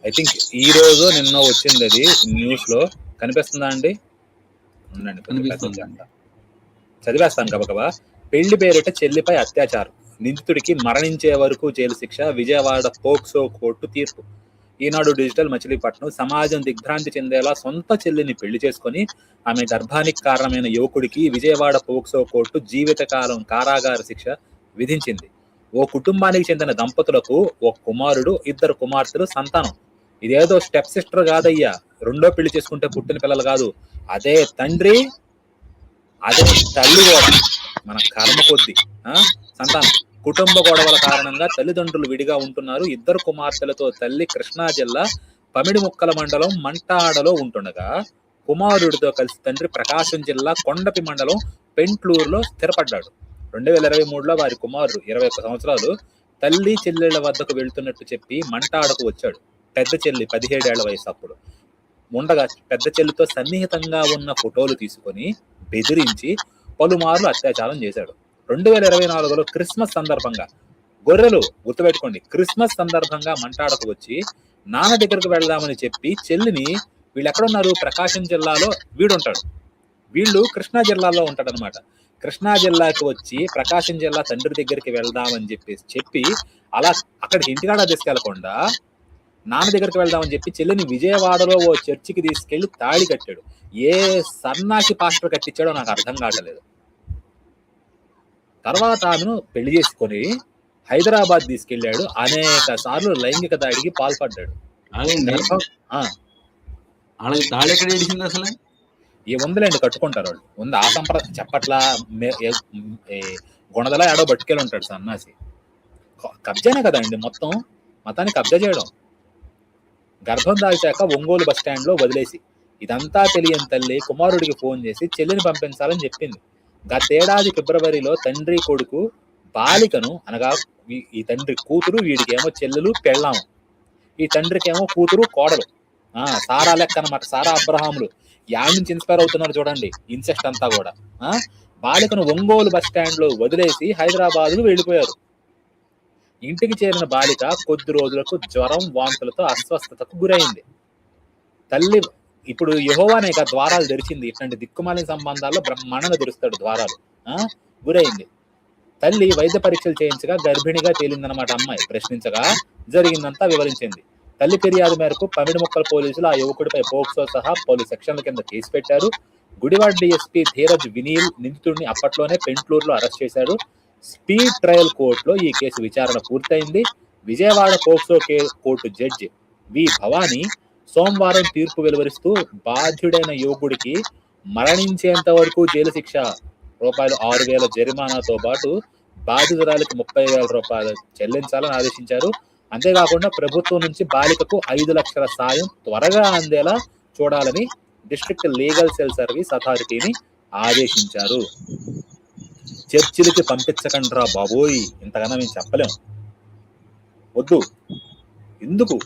I think ఈ రోజు నిన్న వచ్చింది అది న్యూస్ లో. కనిపిస్తుందా అండి? ఉండండి కొంచెం పెద్ద చేస్తా, చదివేస్తాను గబగబా. పెళ్లి పేరిట చెల్లిపై అత్యాచారం, నిందితుడికి మరణించే వరకు జైలు శిక్ష, విజయవాడ పోక్సో కోర్టు తీర్పు. ఈనాడు డిజిటల్ మచిలీపట్నం. సమాజం దిగ్భ్రాంతి చెందేలా సొంత చెల్లిని పెళ్లి చేసుకుని ఆమె గర్భానికి కారణమైన యువకుడికి విజయవాడ పోక్సో కోర్టు జీవితకాలం కారాగార శిక్ష విధించింది. ఓ కుటుంబానికి చెందిన దంపతులకు ఒక కుమారుడు, 2 కుమార్తెలు సంతానం. ఇదేదో స్టెప్ సిస్టర్ కాదయ్యా, రెండో పెళ్లి చేసుకుంటే పుట్టిన పిల్లలు కాదు. అదే తండ్రి, అదే తల్లి కూడా. మన కర్మ కొద్ది సంతానం. కుటుంబ గొడవల కారణంగా తల్లిదండ్రులు విడిగా ఉంటున్నారు. 2 కుమార్తెలతో తల్లి కృష్ణా జిల్లా పమిడిముక్కల మండలం మంటాడలో ఉంటుండగా, కుమారుడితో కలిసి తండ్రి ప్రకాశం జిల్లా కొండపి మండలం పెంట్లూరులో స్థిరపడ్డాడు. 2023లో వారి కుమారుడు 21 సంవత్సరాలు తల్లి చెల్లెళ్ల వద్దకు వెళ్తున్నట్టు చెప్పి మంటాడకు వచ్చాడు. పెద్ద చెల్లి 17 ఏళ్ల వయసు అప్పుడు ఉండగా పెద్ద చెల్లితో సన్నిహితంగా ఉన్న ఫోటోలు తీసుకొని బెదిరించి పలుమార్లు అత్యాచారం చేశాడు. 2024లో క్రిస్మస్ సందర్భంగా, గొర్రెలు గుర్తుపెట్టుకోండి, క్రిస్మస్ సందర్భంగా మంటాడకు వచ్చి నాన్న దగ్గరకు వెళ్దామని చెప్పి చెల్లిని, వీళ్ళు ఎక్కడున్నారు, ప్రకాశం జిల్లాలో వీడుంటాడు, వీళ్ళు కృష్ణా జిల్లాలో ఉంటాడు అనమాట. కృష్ణా జిల్లాకి వచ్చి ప్రకాశం జిల్లా తండ్రి దగ్గరికి వెళ్దామని చెప్పి అలా అక్కడికి ఇంటికాడ తీసుకెళ్లకుండా నాన్న దగ్గరికి వెళ్దామని చెప్పి చెల్లిని విజయవాడలో ఓ చర్చికి తీసుకెళ్లి తాళి కట్టాడు. ఏ సన్నాసి పాస్టర్ కట్టించాడో నాకు అర్థం కావట్లేదు. తర్వాత ఆమెను పెళ్లి చేసుకొని హైదరాబాద్ తీసుకెళ్లాడు. అనేక సార్లు లైంగిక దాడికి పాల్పడ్డాడు. అసలు ఏ ఉందిలేండి, కట్టుకుంటారు వాళ్ళు. ఉంది ఆ సంప్రదాయం చెప్పట్లా. గుణదలా ఏడో బట్టుకెళ్ళి ఉంటాడు సన్నాసి. కబ్జానే కదండి మొత్తం, మతాన్ని కబ్జా చేయడం. గర్భం దాల్చాక ఒంగోలు బస్టాండ్ లో వదిలేసి, ఇదంతా తెలియని తల్లి కుమారుడికి ఫోన్ చేసి చెల్లిని పంపించాలని చెప్పింది. గతేడాది ఫిబ్రవరిలో తండ్రి కొడుకు బాలికను, అనగా ఈ తండ్రి కూతురు, వీడికేమో చెల్లెలు పెళ్ళాము, ఈ తండ్రికేమో కూతురు కోడలు. సారా లెక్క అనమాట, సారా అబ్రహాములు. యాడ్ నుంచి ఇన్స్పైర్ అవుతున్నారు చూడండి, ఇన్సెస్ట్ అంతా కూడా. బాలికను ఒంగోలు బస్టాండ్ లో వదిలేసి హైదరాబాద్కు వెళ్ళిపోయారు. ఇంటికి చేరిన బాలిక కొద్ది రోజులకు జ్వరం, వాంతులతో అస్వస్థతకు గురైంది. తల్లి ఇప్పుడు యెహోవానే ద్వారాలు తెరిచింది. ఇట్లాంటి దిక్కుమాలిన సంబంధాల్లో బ్రహ్మాండంగా తెరుస్తాడు ద్వారాలు. గురైంది. తల్లి వైద్య పరీక్షలు చేయించగా గర్భిణిగా తేలిందనమాట. అమ్మాయి ప్రశ్నించగా జరిగిందంతా వివరించింది. తల్లి ఫిర్యాదు మేరకు పమిడిముక్కల పోలీసులు ఆ యువకుడిపై పోక్సో సహా పలు సెక్షన్ల కింద కేసు పెట్టారు. గుడివాడ డీఎస్పీ ధీరజ్ వినీల్ నిందితుడిని అప్పట్లోనే పెంట్లూరులో అరెస్ట్ చేశాడు. స్పీడ్ ట్రయల్ కోర్టులో ఈ కేసు విచారణ పూర్తయింది. విజయవాడ పోక్సో కోర్టు జడ్జి వి భవానీ సోమవారం తీర్పు వెలువరిస్తూ బాధ్యుడైన యువకుడికి మరణించేంత వరకు జైలు శిక్ష, ₹6,000 జరిమానాతో పాటు బాధితురాలికి ₹30,000 చెల్లించాలని ఆదేశించారు. అంతేకాకుండా ప్రభుత్వం నుంచి బాలికకు 5 లక్షల సాయం త్వరగా అందేలా చూడాలని డిస్ట్రిక్ట్ లీగల్ సెల్ సర్వీస్ అథారిటీని ఆదేశించారు. చర్చిలకి పంపించకండ్రా బాబోయ్, ఇంతకన్నా మేము చెప్పలేం. వద్దు. ఎందుకు?